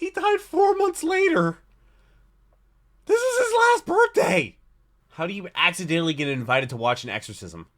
He died 4 months later. This is his last birthday. How do you accidentally get invited to watch an exorcism?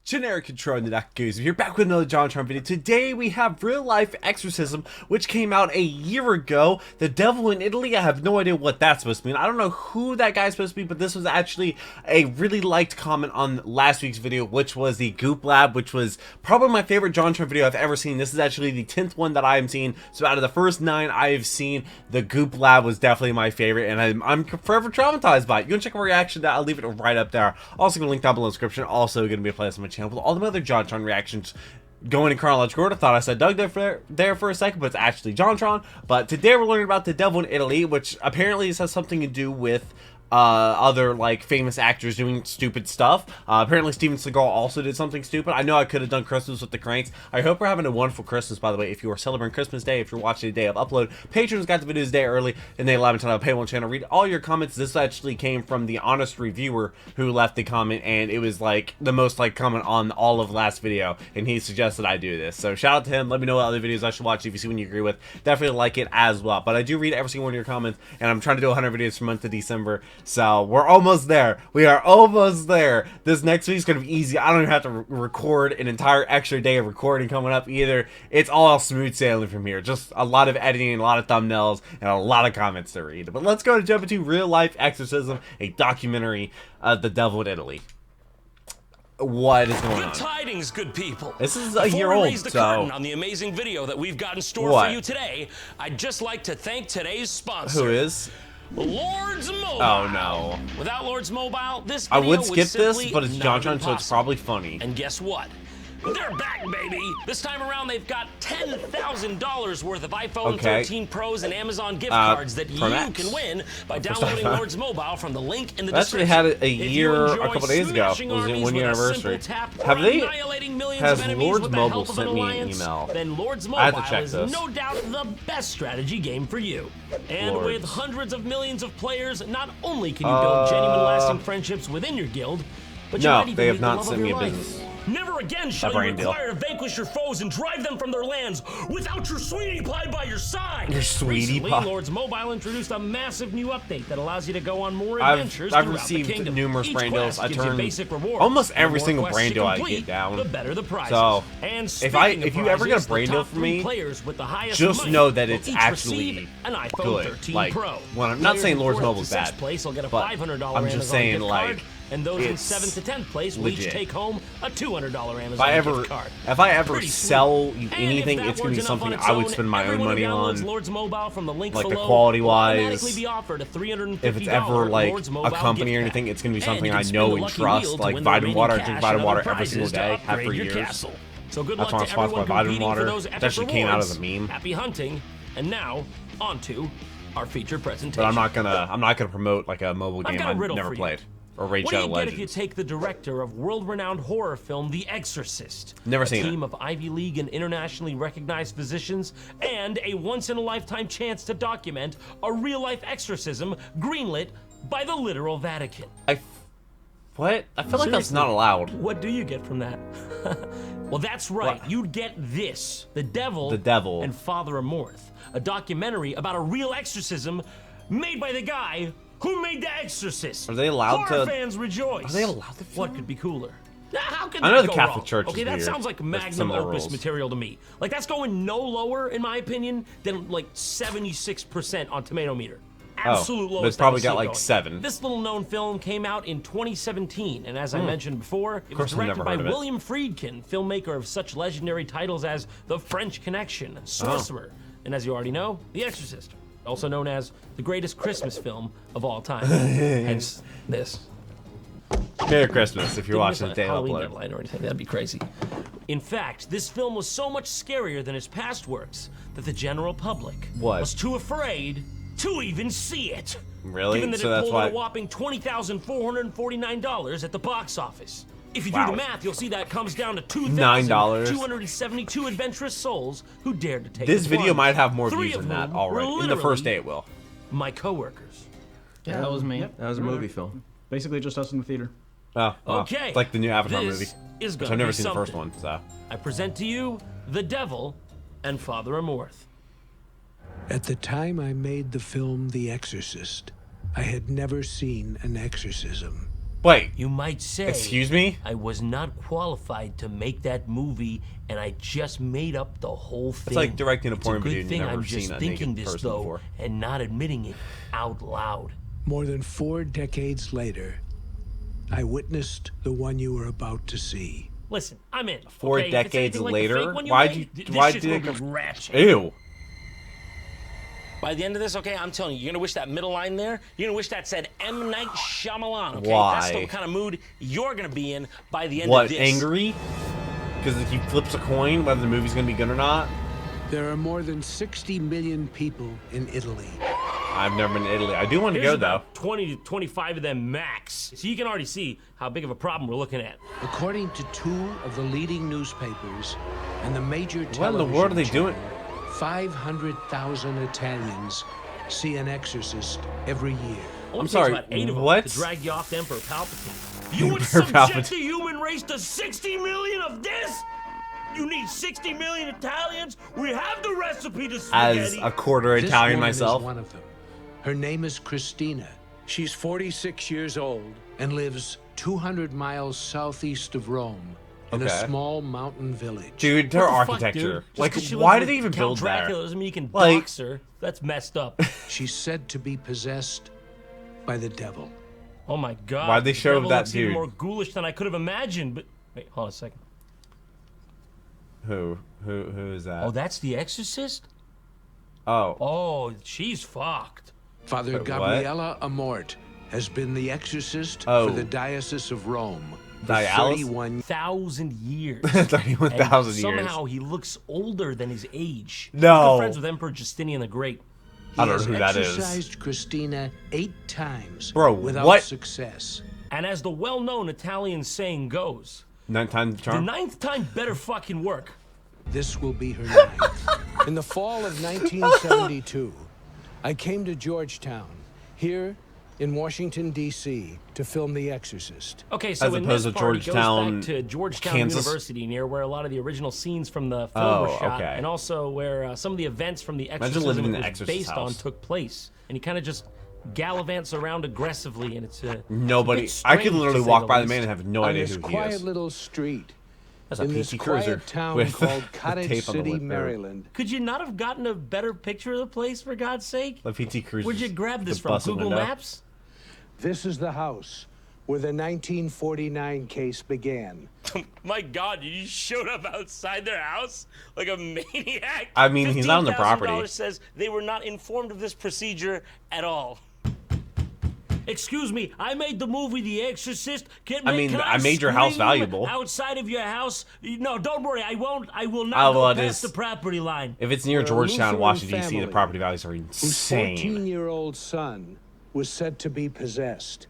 Generic control in the Dark Goose. We're back with another JonTron video. Today we have Real Life Exorcism, which came out a year ago. The Devil in Italy, I have no idea what that's supposed to mean. I don't know who that guy's supposed to be, but this was actually a really liked comment on last week's video, which was the Goop Lab, which was probably my favorite JonTron video I've ever seen. This is actually the 10th one that I am seeing. So out of the first 9 I've seen, the Goop Lab was definitely my favorite, and I'm forever traumatized by it. You can check my reaction to that. I'll leave it right up there. Also going to link down below in the description. Also going to be a playlist on my channel with all the other JonTron reactions going in chronological order. I thought I said Doug there for a second, but it's actually JonTron. But today we're learning about the Devil in Italy, which apparently has something to do with other like famous actors doing stupid stuff. Apparently Steven Seagal also did something stupid. I know I could have done Christmas with the Cranks. I hope we're having a wonderful Christmas, by the way. If you are celebrating Christmas Day, if you're watching the day of upload, patrons got the videos day early, and they allow me to have a paywall channel. Read all your comments. This actually came from the honest reviewer who left the comment, and it was like the most liked comment on all of last video, and he suggested I do this. So shout out to him. Let me know what other videos I should watch if you see one you agree with. Definitely like it as well. But I do read every single one of your comments, and I'm trying to do 100 videos for month of December. So we're almost there. We are almost there. This next week's gonna be easy. I don't even have to record an entire extra day of recording coming up either. It's all smooth sailing from here. Just a lot of editing, a lot of thumbnails, and a lot of comments to read. But let's go to jump into Real Life Exorcism, a documentary of the Devil in Italy. What is going on? Good tidings, good people. This is a year old, the curtain on the amazing video that we've got in store for you today, I'd just like to thank today's sponsor. Who is? Lords Mobile. Oh no. Without Lords Mobile, this I video would skip this, but it's JonTron, so it's possible. probably funny. And guess what? They're back, baby! This time around, they've got $10,000 worth of iPhone 13 Pros and Amazon gift cards that you can win by downloading Lords Mobile from the link in the description. They actually had it a year, a couple days ago. It was in 1 year anniversary. Have they? Has Lords Mobile sent me an email? Then Lords I have to Mobile check is this. no doubt the best strategy game for you. And with hundreds of millions of players, not only can you build genuine, lasting friendships within your guild, but you might even they have meet the not love sent of me your a life. business. Never again shall you require to vanquish your foes and drive them from their lands without your sweetie pie by your side. Your sweetie Recently, pie. Lords Mobile introduced a massive new update that allows you to go on more adventures I've throughout the received kingdom. numerous Each brand deals. quest I gives you turn basic rewards. almost every The more single quests brand you deal I complete, get down. the better the prizes. So, and if you ever get a brand deal from me, just know that it's actually an iPhone good. 13 Like, Pro. when I'm not saying Lords Mobile's bad, place will get a but $500 I'm just Amazon saying, gift like, card, and those in it's 7th to 10th place will each legit. take home a $200 Amazon gift card. If I ever Pretty sell sweet. you And anything, if that it's gonna be weren't enough something on its I would own, spend my own everyone who money downloads on. Lords Mobile from the link Like the below quality will wise. automatically be offered a $350 If it's ever like Lords a Mobile company or gift anything, pack. it's gonna be And something you can I spin know the and lucky trust. wheel to Like win the Vitamin remaining Water, I cash drink and Vitamin other Water every single prizes to day, have for upgrade your years. castle. So good That's luck why I'm to sponsored everyone by Vitamin competing for Water. those That epic actually came out as a rewards. meme. Happy hunting, and now on to our feature presentation. But I'm not gonna promote like a mobile game got a I've riddle never for you. played. Or Raid What do Shadow you get if you Legends. take the director of world-renowned horror film The Exorcist, Never a seen it. team of Ivy League and internationally recognized physicians, and a once-in-a-lifetime chance to document a real-life exorcism greenlit by the literal Vatican? What? I feel like that's not allowed. What do you get from that? Well, that's right. What? You'd get this: The Devil and Father Amorth, a documentary about a real exorcism made by the guy who made The Exorcist. Are they allowed Horror to? fans rejoice. Are they allowed to? What could be cooler? How could I that know the go Catholic wrong? Church is Okay, that weird sounds like with magnum some of their opus rules. material to me. Like, that's going no lower, in my opinion, than like 76% on Tomato Meter. Absolute but lowest. it's probably I've got seen like going. 7. This little known film came out in 2017, and as I mentioned before, it was I've never directed by heard of it. William Friedkin, filmmaker of such legendary titles as The French Connection, Sorcerer, and as you already know, The Exorcist, also known as the greatest Christmas film of all time. Hence this. Merry Christmas if you're Didn't watching miss the a day Halloween upload. deadline or anything. That'd be crazy. In fact, this film was so much scarier than his past works that the general public was too afraid to even see it. Really? Given that So it that's pulled why. in a whopping $20,449 at the box office. If you do the math, you'll see that comes down to $9. 272 adventurous souls who dared to take This the video plunge. might have more 3 views of than that whom already. were In the first literally day it will. my coworkers. Yeah, that was me. Yep. That was a movie film. Basically just us in the theater. Oh, well, Okay. it's like the new Avatar this movie. Is Which gonna I've never be seen the first something. one, so. I present to you The Devil and Father Amorth. At the time I made the film The Exorcist, I had never seen an exorcism. Wait. You might say, excuse me? I was not qualified to make that movie, and I just made up the whole thing. It's like directing a porn video and you've never never seen seen a thinking naked this, person though, before. and not admitting it out loud. More than 4 decades later, I witnessed the one you were about to see. Listen, I'm in. 4 okay? If it's decades anything like the later? fake one Why'd made, you? this Why'd shit's you? gonna be ratchet. Ew. By the end of this, okay, I'm telling you, you're gonna wish that middle line there, you're gonna wish that said M. Night Shyamalan, okay? Why? That's the kind of mood you're gonna be in by the end What? of this. Angry? Because he flips a coin whether the movie's gonna be good or not. There are more than 60 million people in Italy. I've never been to Italy. I do want to There's go though. about 20 to 25 of them max. So you can already see how big of a problem we're looking at. According to 2 of the leading newspapers and the major television What in the world are they doing? channel, 500,000 Italians see an exorcist every year. Only takes sorry, about 8 of them what? to drag you off to Emperor Palpatine. You would Emperor subject Palpatine. the human race to 60 million of this? You need 60 million Italians? We have the recipe to spaghetti. As a quarter This Italian woman myself. is one of them. Her name is Christina. She's 46 years old and lives 200 miles southeast of Rome in a Okay. small mountain village. Dude, their What the fuck, architecture. dude? Just Like, 'cause she why lives did they with even Count build Dracula there? doesn't mean you can Like- dox her. That's messed up. She's said to be possessed by the devil. Oh my god. Why'd they the show devil that looks even dude? more ghoulish than I could have imagined, but wait, hold on a second. Who is that? Oh, that's the Exorcist? Oh. Oh, she's fucked. Father Wait, what? Gabriella Amort has been the exorcist Oh. for the Diocese of Rome for Dialysis? 31 1,000 years. 31,000 And years. somehow he looks older than his age. No. He's good friends with Emperor Justinian the Great. I don't He know has who that is. exorcised Christina 8 times Bro, without what? success. And as the well-known Italian saying goes, 9 times the the charm. 9th time better fucking work. This will be her 9th. In the fall of 1972, I came to Georgetown, here in Washington, D.C., to film The Exorcist. Okay, so As in opposed this to part, it Georgetown, goes back to Georgetown Kansas? University, near where a lot of the original scenes from the film Oh, were shot, okay. and also where some of the events from The Imagine Exorcism living in it the was Exorcist based on house. took place. And he kind of just gallivants around aggressively, and it's Nobody. it's a bit I could strange, literally to say walk the by the least. man and have no On idea this who he quiet is. little street, That's a in this PT Cruiser quiet town with called the Cottage tape on the City, lip there. Maryland. Could you not have gotten a better picture of the place, for God's sake? The PT Cruiser. Where'd you grab this the from? busted Google window. Maps? This is the house where the 1949 case began. My God, you showed up outside their house like a maniac. I mean, he's not on the property. $15,000 says they were not informed of this procedure at all. Excuse me, I made the movie The Exorcist. Can I made your house scream valuable. outside of your house? No, don't worry, I won't. I will Oh, not well, go it past is- the property line. If it's near We're a Georgetown, Lutheran Washington, D.C., the family property values are Whose insane. 14-year-old son was said to be possessed.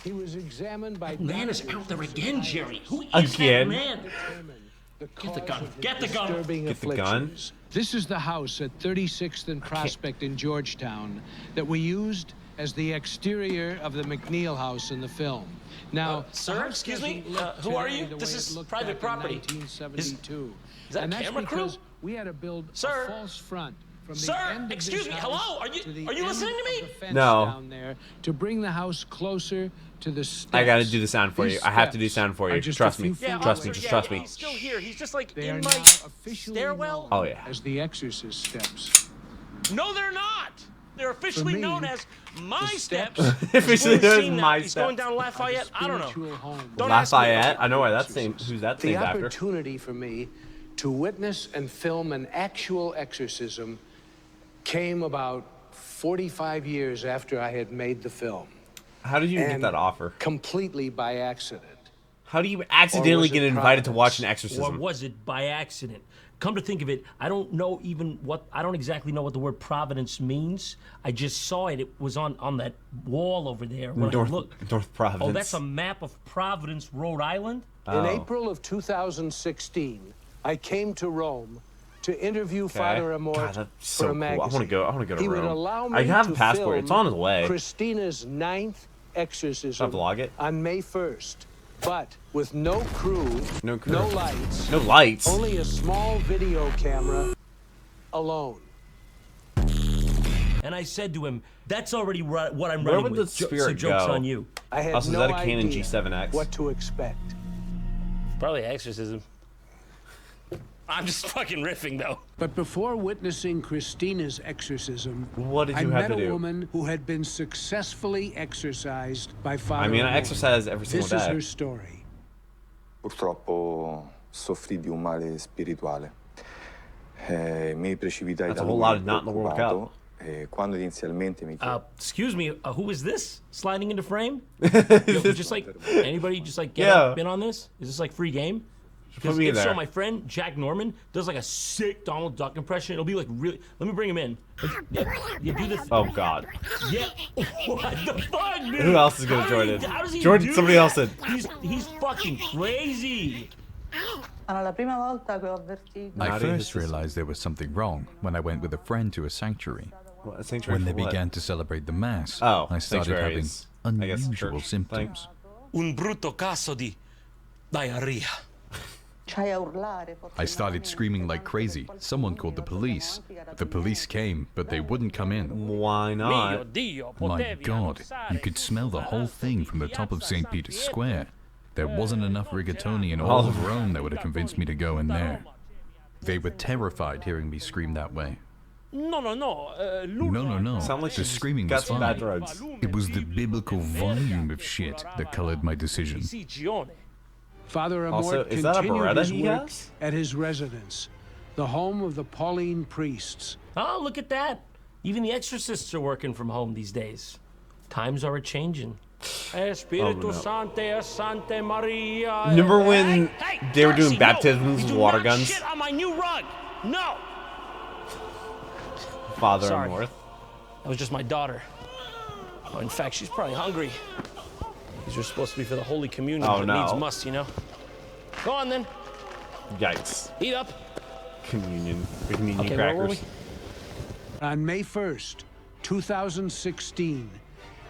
He was examined by Man is doctors out there who again, survived Jerry. Who is Again? that man? the Get the cause gun. of his Get the gun. disturbing Get the gun? afflictions. This is the house at 36th and Prospect in Georgetown that we used as the exterior of the McNeil house in the film. Now, Sir, the house excuse me? doesn't look Who are today you? the This way is it looked private back in property. 1972. Is that and a that's camera crew? because we had to build Sir? a false front from the Sir, end of excuse this me, house hello? Are you- to the are you end listening to me? of the fence No. down there to bring the house closer to the steps. I gotta do the sound for you. These I have to do steps sound for are you. just Trust a me. few Yeah, feet Trust away. me. Just yeah, trust yeah, me. he's still here. He's just like They are in now my officially stairwell. known Oh, yeah. as the Exorcist steps. No, they're not. They're officially me, known as my the steps. steps- Officially We've known as seen that. my He's going steps. down Lafayette. I don't know. Spiritual home. Don't ask me. Lafayette? I know why that's named. Who's that The named after? opportunity for me to witness and film an actual exorcism came about 45 years after I had made the film. How did you get And that offer? Completely by accident. How do you accidentally was it get invited to watch an Providence? Or exorcism? was it by accident? Come to think of it, I don't exactly know what the word Providence means. I just saw it. It was on that wall over there. When I looked. North Providence. Oh, that's a map of Providence, Rhode Island? In April of 2016, I came to Rome to interview Father Amort God, that's so for a cool. I magazine. wanna go- I wanna go to He would Rome. allow me I have to a passport. film It's on its way. Christina's 9th exorcism Should I vlog it? on May 1st, but with no crew, No crew. no lights, No lights. only a small video camera, alone. And I said to him, that's already what I'm Where running would the with. spirit So joke's go? on you. I had Also, is no that a Canon idea G7X? what to expect. Probably Exorcism. I'm just fucking riffing, though. But before witnessing Christina's exorcism, What did I you have met to a do? woman who had been successfully exorcised by Father I mean, I Amor. exercise every single This is day. her story. Purtroppo soffrì di un male spirituale. Mi precipitai That's da a whole lui lot of not in the World preoccupato, Cup. e quando inizialmente mi chiese Excuse me, who is this sliding into frame? Yo, just like anybody, just like get up in on this? Is this like free game? Because me in if so, there. my friend Jack Norman does like a sick Donald Duck impression. It'll be like really. Let me bring him in. You do this. Oh God. Yeah. What the fuck, dude? Who else is gonna join in? How does he Jordan, do somebody that? else did. He's fucking crazy. La prima volta che ho avvertito. I first realized there was something wrong when I went with a friend to a sanctuary. What, a sanctuary When they for what? began to celebrate the Mass, Oh, I started sanctuary having is, I guess, unusual church symptoms. Un brutto caso di diarrhea. I started screaming like crazy. Someone called the police. The police came, but they wouldn't come in. Why not? My God, you could smell the whole thing from the top of St. Peter's Square. There wasn't enough rigatoni in all of Rome that would have convinced me to go in there. They were terrified hearing me scream that way. No. No. Sound like The she's screaming got was some fine. bad drugs. It was the biblical volume of shit that colored my decision. Father Amor Also, is that a continued Beretta his he work has? at his residence, the home of the Pauline priests. Oh, look at that. Even the exorcists are working from home these days. Times are a-changing. Espiritu Sante, Sante Maria. Remember when they were doing Darcy, baptisms no, with you do water not guns? Shit on my new rug. No. Father Sorry. Amor. That was just my daughter. Oh, in fact, she's probably hungry. These are supposed to be for the Holy Communion, Oh, but no. needs must, you know. Go on then. Yikes. Eat up. Communion. The communion Okay, where were we? crackers. On May 1st, 2016,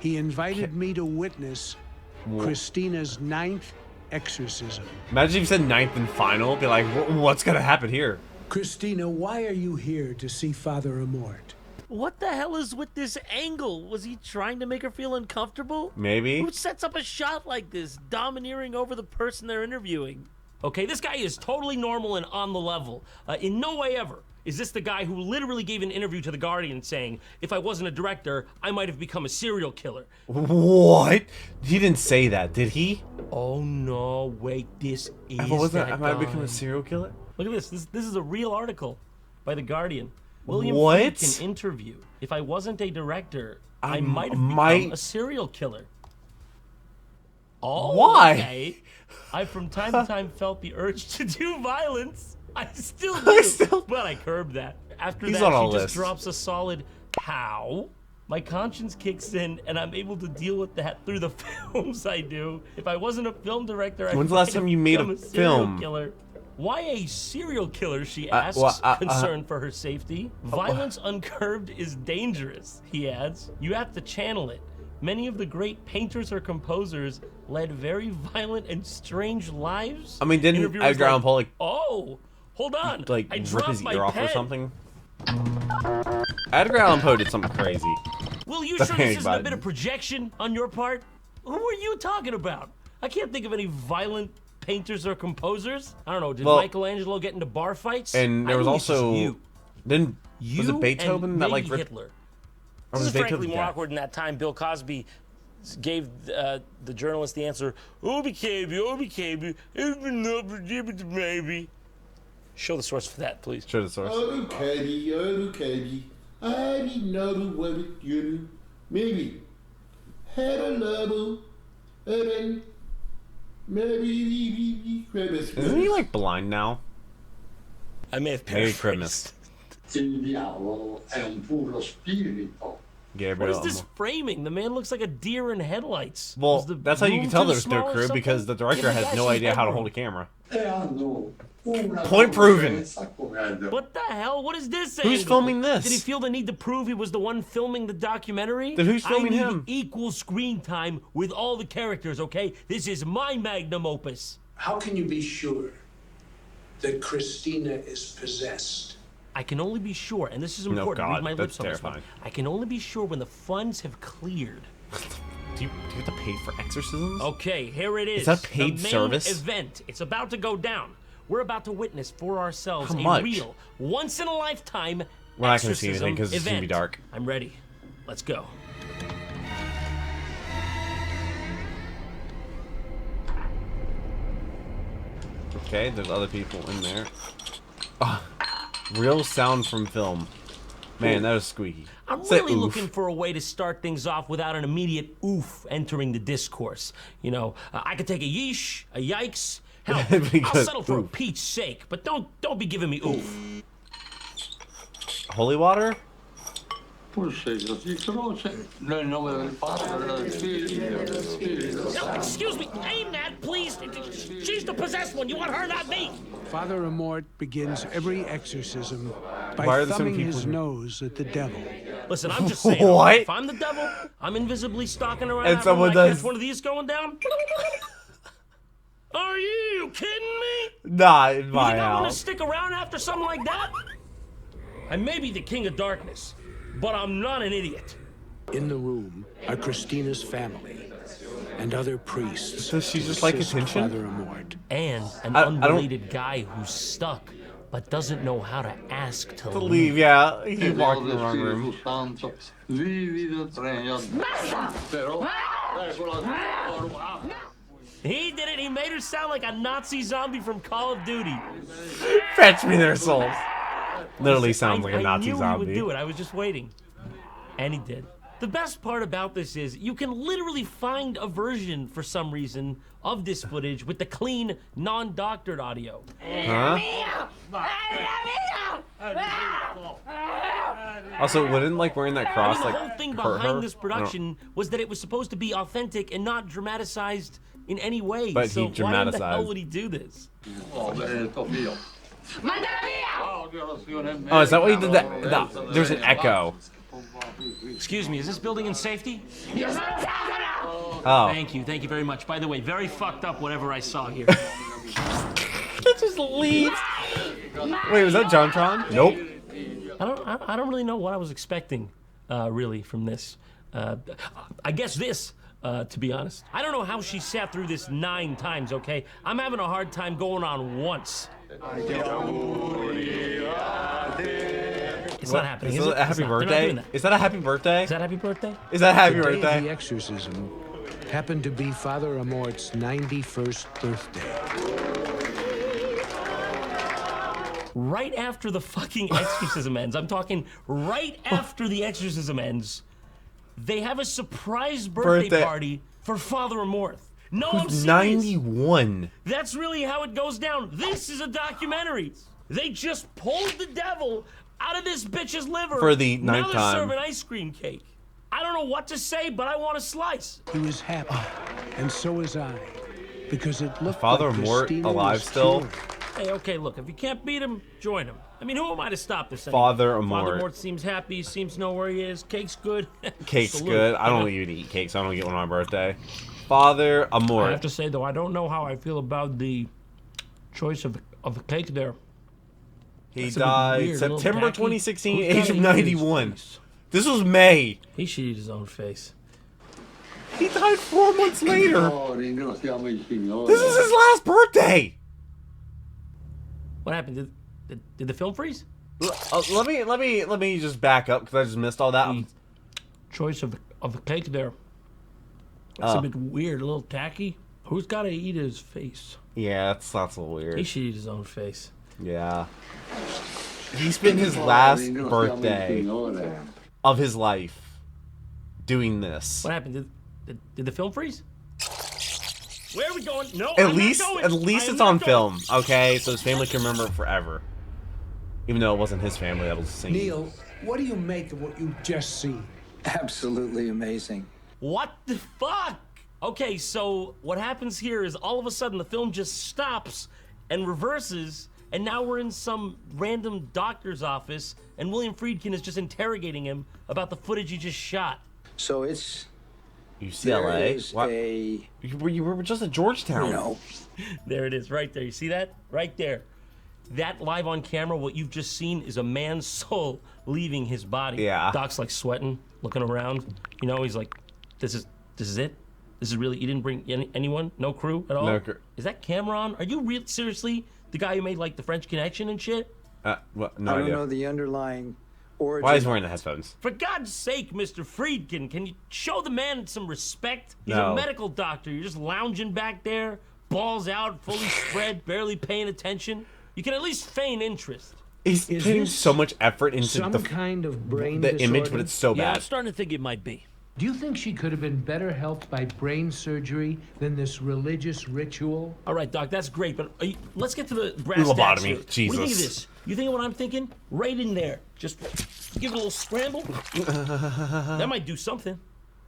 he invited me to witness Christina's 9th exorcism. Imagine if you said ninth and final. Be like, what's gonna happen here? Christina, why are you here to see Father Amort? What the hell is with this angle? Was he trying to make her feel uncomfortable? Maybe. Who sets up a shot like this, domineering over the person they're interviewing? Okay, this guy is totally normal and on the level. In no way ever is this the guy who literally gave an interview to The Guardian saying, if I wasn't a director, I might have become a serial killer. What? He didn't say that, did he? Oh no, wait, this is I might that have guy. become a serial killer? Look at this. This is a real article by The Guardian. William What? Friedkin interview. If I wasn't a director, I might have might- become a serial killer. Oh, Why? okay. I from time to time felt the urge to do violence. I still do, but I curbed that. After He's that, on a she just list. drops a solid how. My conscience kicks in, and I'm able to deal with that through the films I do. If I wasn't a film director, I'd When's the last time you made a become serial film? Killer. Why a serial killer, she asks, concerned for her safety. Violence uncurbed is dangerous, he adds. You have to channel it. Many of the great painters or composers led very violent and strange lives. I mean, didn't Interviewers Edgar Allan Poe, like, oh, hold on. like I rip dropped his my ear off pen. or something? Edgar Allan Poe did something crazy. Will you Don't sure think this isn't about a bit it. of projection on your part? Who are you talking about? I can't think of any violent painters or composers. I don't know. Did Well, Michelangelo get into bar fights? And there I was think it's just also you. then You was it Beethoven and that like maybe ripped? Hitler. Or This was is frankly Beethoven? more Yeah. awkward than that time Bill Cosby gave the journalist the answer, maybe. Show the source for that, please. Show the source. Okay. I didn't know what you maybe had a level and then maybe Isn't he like blind now? I may have Merry paraphrased. Christmas. Il diavolo è un puro spirito. Gabriel. What is this framing? The man looks like a deer in headlights. Well, Was the that's how you room can tell too there's no small or crew something? because the director Yeah, has that's no his idea how to headroom. hold a camera. E hanno una Point proven. What the hell? What is this? Who's angle? filming this? Did he feel the need to prove he was the one filming the documentary? Then who's filming I need him? equal screen time with all the characters, okay? This is my magnum opus. How can you be sure that Christina is possessed? I can only be sure, and this is important. God, Read my lips that's on this one. terrifying. I can only be sure when the funds have cleared. Do you have to pay for exorcisms? Okay, here it is. Is that paid the main service? event. It's about to go down. We're about to witness for ourselves How a much? real, once-in-a-lifetime We're not going to see exorcism anything because it's going to be event. dark. I'm ready. Let's go. Okay, there's other people in there. Ah, real sound from film. Man, that was squeaky. I'm Say really oof. looking for a way to start things off without an immediate oof entering the discourse. You know, I could take a yeesh, a yikes. Hell, I'll Because settle for a oof. Pete's sake, but don't be giving me oof. Holy water? Excuse me, aim that, please. She's the possessed one. You want her, not me. Father Amort begins every exorcism Why by are there so many thumbing people his here? nose at the devil. Listen, I'm just saying. What? If I'm the devil, I'm invisibly stalking around. And that someone room, I does- catch one of these going down. Are you kidding me? Not in You my think I want to house. stick around after something like that? I may be the king of darkness, but I'm not an idiot. In the room are Christina's family and other priests. Does she to just like assist attention? Father Amort. And an I don't- unrelated guy who's stuck, but doesn't know how to ask to To leave. leave, yeah. He walked in the wrong room. He did it. He made her sound like a Nazi zombie from Call of Duty. Fetch me their souls. Literally sounds like a I Nazi knew he zombie. would do it. I was just waiting. And he did. The best part about this is you can literally find a version, for some reason, of this footage with the clean, non-doctored audio. Huh? Also, wouldn't like wearing that cross The like whole thing hurt her? behind this I don't- production was that it was supposed to be authentic and not dramatized in any way. But so he why in the hell dramatized. would he do this? Oh, is that why he did that? No, there's an echo. Excuse me, is this building in safety? Oh. Thank you very much. By the way, very fucked up whatever I saw here. It just leaves. Wait, was that JonTron? Nope. I don't really know what I was expecting, really, from this. I guess this, to be honest. I don't know how she sat through this 9 times, okay? I'm having a hard time going on once. It's not happening, Is is that it? a happy It's not. They're not birthday? doing that. Is that a happy birthday? Is that happy birthday? Is that happy The day birthday? of the exorcism happened to be Father Amort's 91st birthday. Right after the fucking exorcism ends, I'm talking right after the exorcism ends, they have a surprise birthday party for Father Amorth. No, I'm Who's serious. 91? That's really how it goes down. This is a documentary. They just pulled the devil out of this bitch's liver. For the now ninth they're time. serving ice cream cake. I don't know what to say, but I want a slice. He was happy, and so was I, because it looked Father like Amort Christina alive was still? cured. Hey, okay, look, if you can't beat him, join him. I mean, who am I to stop this? Father anyway? Amort. Father Amort seems happy, seems to know where he is. Cake's good. Cake's Salute. good. I don't even eat cake, so I don't get one on my birthday. Father I have Amort. to say, though, I don't know how I feel about the choice of the cake there. He That's a bit died weird, a little September tacky. 2016, Who's age gotta of eat his 91. face? This was May. He should eat his own face. He died 4 months later. ringraziamo This is his last birthday. What happened? Did the film freeze? Let me just back up because I just missed all that. The choice of the cake there. That's Oh. a bit weird, a little tacky. Who's got to eat his face? Yeah, that's a little He weird. should eat his own face. Yeah. He spent his last birthday of his life doing this. What happened? Did the film freeze? Where are we going? No, At I'm least not going. it's I'm on not going. film, okay? So his family can remember it forever. Even though it wasn't his family that was singing. Neil, what do you make of what you just see? Absolutely amazing. What the fuck? Okay, so what happens here is all of a sudden the film just stops and reverses, and now we're in some random doctor's office, and William Friedkin is just interrogating him about the footage he just shot. So it's UCLA? there is What? a You were just at Georgetown. no. There it is, right there. You see that? Right there. that live on camera, what you've just seen is a man's soul leaving his body. Yeah. Doc's like sweating, looking around. You know, he's like, this is it? This is really, you didn't bring anyone? No crew at all? No crew. Is that Cameron? Are you seriously the guy who made like the French Connection and shit? Well, no I don't idea. know the underlying origin. Why is he wearing the headphones? For God's sake, Mr. Friedkin, can you show the man some respect? He's No. a medical doctor. You're just lounging back there, balls out, fully spread, barely paying attention. You can at least feign interest. He's putting so much effort into some kind of brain the disorder? image, but it's so Yeah, I'm bad. starting to think it might be. Do you think she could have been better helped by brain surgery than this religious ritual? All right, Doc, that's great, but let's get to the brass tacks here. Lobotomy, Jesus. What do you think of this? You think of what I'm thinking? Right in there. Just give it a little scramble. That might do something.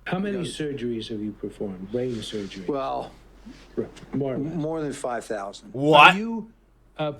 How many surgeries have you performed? Brain surgery? Well, more than 5,000. What? Are you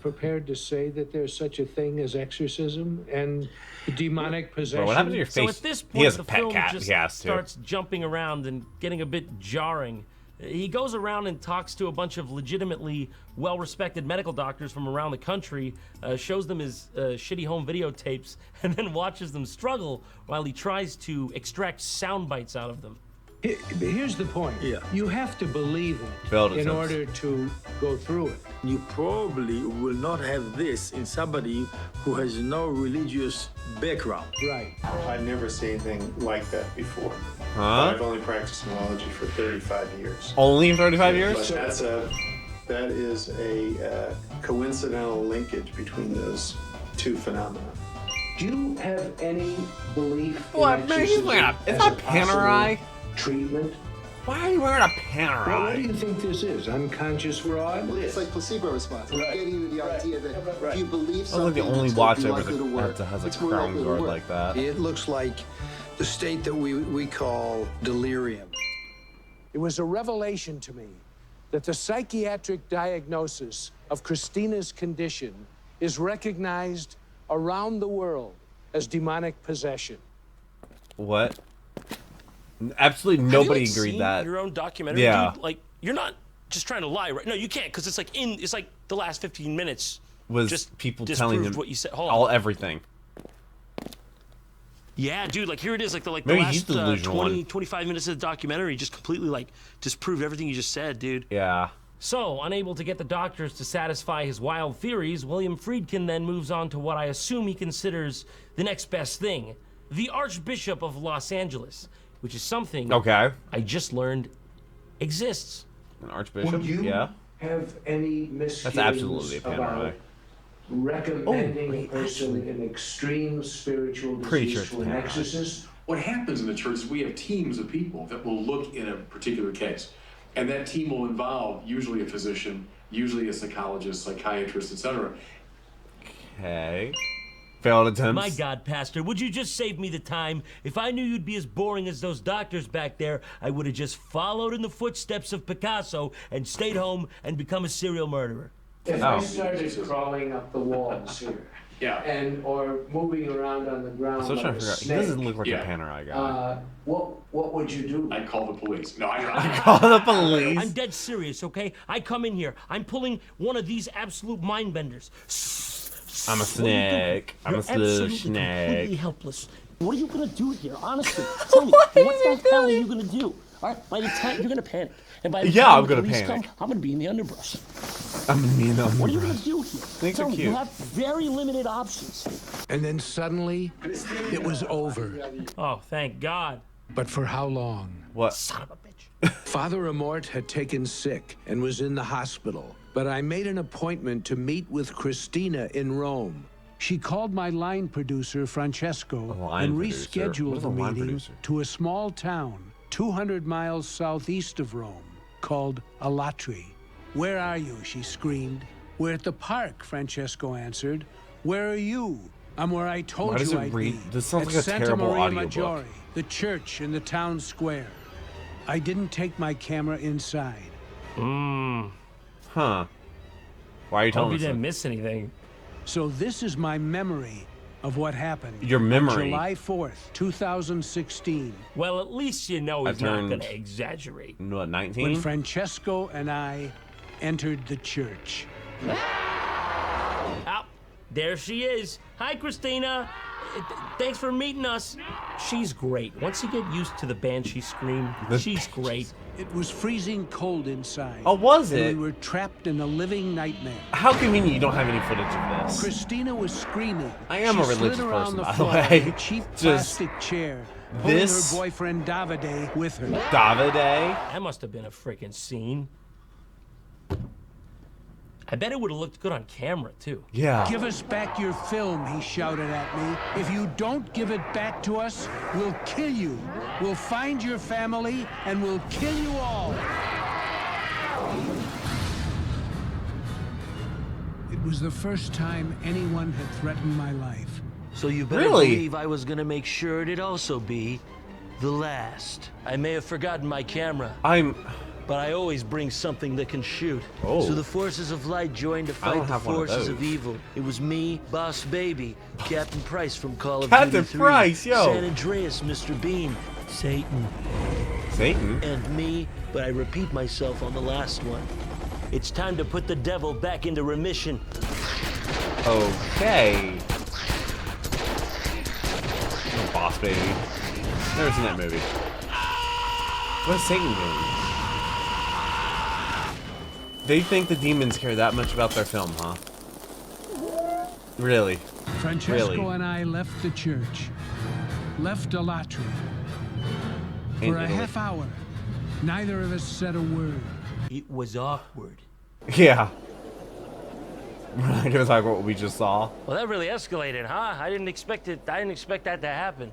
prepared to say that there's such a thing as exorcism and demonic possession? Bro, what happened to your face? So at this point, he has the a pet film cat. just He has to. starts jumping around and getting a bit jarring. He goes around and talks to a bunch of legitimately well-respected medical doctors from around the country, shows them his shitty home videotapes, and then watches them struggle while he tries to extract sound bites out of them. Here's the point. Yeah. You have to believe it Build it in sense. order to go through it. You probably will not have this in somebody who has no religious background. Right. I've never seen anything like that before. Huh? I've only practiced neurology for 35 years. Only 35 years? But that is a coincidental linkage between those two phenomena. Do you have any belief What? in Man, he's exorcism wearing as it's not a possible Panerai. treatment? Why are you wearing a Well, what do Panerai? you think this is? Unconscious fraud? It's like placebo response. We're getting to the idea that if you believe I something, was like the only it's watch more ever likely to work. that has a It's more crown likely to guard work. like that. It looks like the state that we call delirium. It was a revelation to me that the psychiatric diagnosis of Christina's condition is recognized around the world as demonic possession. What? Absolutely Have you, nobody like, agreed seen that. your own documentary, Yeah. dude? Like, you're not just trying to lie, right? No, you can't, because it's like it's like the last 15 minutes Was just people disproved telling him what you said. Hold all on. everything. Yeah, dude, like here it is, like the Maybe he's last the delusional 20, one. 25 minutes of the documentary just completely like disproved everything you just said, dude. Yeah. So, unable to get the doctors to satisfy his wild theories, William Friedkin then moves on to what I assume he considers the next best thing, the Archbishop of Los Angeles, which is something I just learned exists. An archbishop? Would you Yeah. have any misgivings That's absolutely a about Panerai. recommending a person in extreme spiritual Pretty sure disease it's to an Panerai. exorcist? What happens in the church is we have teams of people that will look in a particular case. And that team will involve usually a physician, usually a psychologist, psychiatrist, etc. Okay. Failed attempts. My God, Pastor, would you just save me the time? If I knew you'd be as boring as those doctors back there, I would have just followed in the footsteps of Picasso and stayed home and become a serial murderer. If I started crawling up the walls here, or moving around on the ground, So like trying a to figure out. He snake, doesn't look like a Panerai guy. what would you do? I'd call the police. No, Call the police. I'm dead serious, okay? I come in here. I'm pulling one of these absolute mind benders. I'm a What are you doing? snake. I'm a You're slow absolutely snake. completely helpless. What are you gonna do here? Honestly, tell me, what the hell are you gonna do? All right, by the time you're gonna panic, and by the Yeah, time I'm the gonna police panic. come, I'm gonna be in the underbrush. I'm gonna be in the What are you gonna underbrush. do here? Things Tell are me, cute. you have very limited options. And then suddenly, it was over. Oh, thank God. But for how long? What? Son of a bitch. Father Amort had taken sick and was in the hospital, but I made an appointment to meet with Christina in Rome. She called my line producer, Francesco, and rescheduled the meeting to a small town 200 miles southeast of Rome called Alatri. Where are you? She screamed. We're at the park, Francesco answered. Where are you? I'm where I told Why does you it I'd read? be. This sounds at like a Santa terrible Maria audiobook. Maggiore, the church in the town square. I didn't take my camera inside. Huh. Why are you Hope telling you us didn't that? miss anything. So this is my memory of what happened. Your memory? On July 4th, 2016. Well, at least you know he's not gonna exaggerate. What, 19? When Francesco and I entered the church. There she is. Hi, Christina. Thanks for meeting us. She's great. Once you get used to the banshee scream, she's great. It was freezing cold inside. Oh, was it? We were trapped in a living nightmare. How convenient you don't have any footage of this. Christina was screaming. I am a religious person, by the way. In a cheap plastic chair. This her boyfriend Davide with her. Davide? That must have been a freaking scene. I bet it would have looked good on camera, too. Yeah. Give us back your film, he shouted at me. If you don't give it back to us, we'll kill you. We'll find your family, and we'll kill you all. It was the first time anyone had threatened my life. So you better believe I was gonna make sure it'd also be the last. I may have forgotten my camera. But I always bring something that can shoot. Oh. So the forces of light joined to fight the forces of evil. It was me, Boss Baby, Captain Price from Call of Duty 3, Captain Price, yo. San Andreas, Mr. Bean, Satan. Satan? And me, but I repeat myself on the last one. It's time to put the devil back into remission. Okay. Oh, Boss Baby. Never seen that movie. What's Satan doing? They think the demons care that much about their film, huh? Really? Francesco and I left the church, left Alatri. For a half hour, neither of us said a word. It was awkward. Yeah. It was like what we just saw. Well, that really escalated, huh? I didn't expect it. I didn't expect that to happen.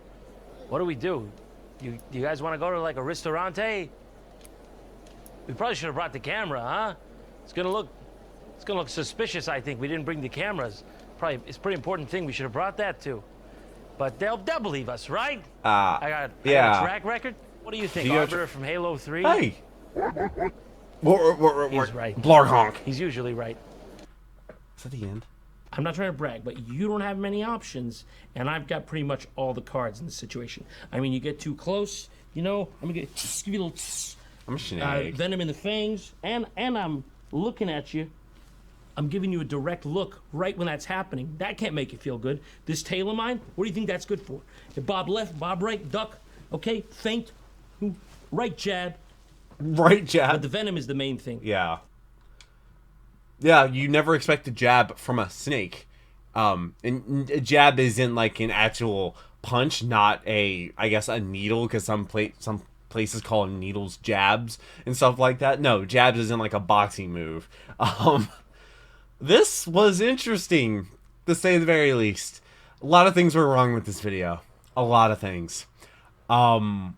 What do we do? You guys want to go to like a ristorante? We probably should have brought the camera, huh? It's gonna look suspicious. I think we didn't bring the cameras. Probably, it's a pretty important thing. We should have brought that too. But they'll believe us, right? I got a track record. What do you think, Arbiter from Halo 3? Hey. He's right. Blarghonk. He's usually right. Is that the end? I'm not trying to brag, but you don't have many options, and I've got pretty much all the cards in this situation. I mean, you get too close, you know. I'm gonna give you a little. I'm a snake. Venom in the fangs, and I'm looking at you. I'm giving you a direct look right when that's happening. That can't make you feel good. This tail of mine, what do you think that's good for? If Bob left, Bob right, duck, okay, feint, right jab. Right jab. But the venom is the main thing. Yeah. Yeah, you never expect a jab from a snake. And a jab isn't like an actual punch, not a, I guess, a needle, because some places call needles jabs and stuff like that. No, jabs isn't like a boxing move. This was interesting, to say the very least. A lot of things were wrong with this video. A lot of things. Wow.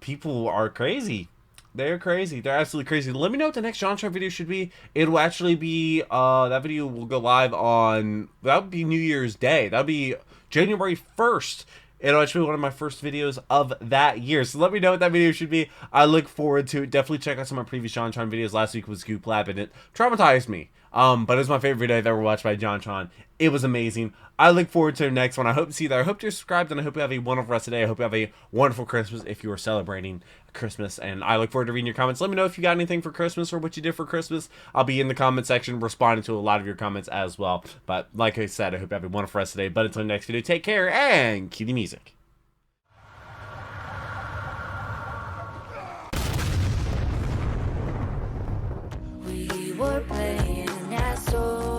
People are crazy. They're crazy. They're absolutely crazy. Let me know what the next JonTron video should be. It'll actually be, that video will go live on, that would be New Year's Day. That would be January 1st. It'll actually be one of my first videos of that year. So let me know what that video should be. I look forward to it. Definitely check out some of my previous JonTron videos. Last week was Goop Lab, and it traumatized me. But it was my favorite video I've ever watched by JonTron. It was amazing. I look forward to the next one. I hope to see you there. I hope you're subscribed, and I hope you have a wonderful rest of the day. I hope you have a wonderful Christmas if you are celebrating Christmas. And I look forward to reading your comments. Let me know if you got anything for Christmas or what you did for Christmas. I'll be in the comment section responding to a lot of your comments as well. But like I said, I hope you have a wonderful rest of the day. But until the next video, take care and cue the music. We were playing an asshole.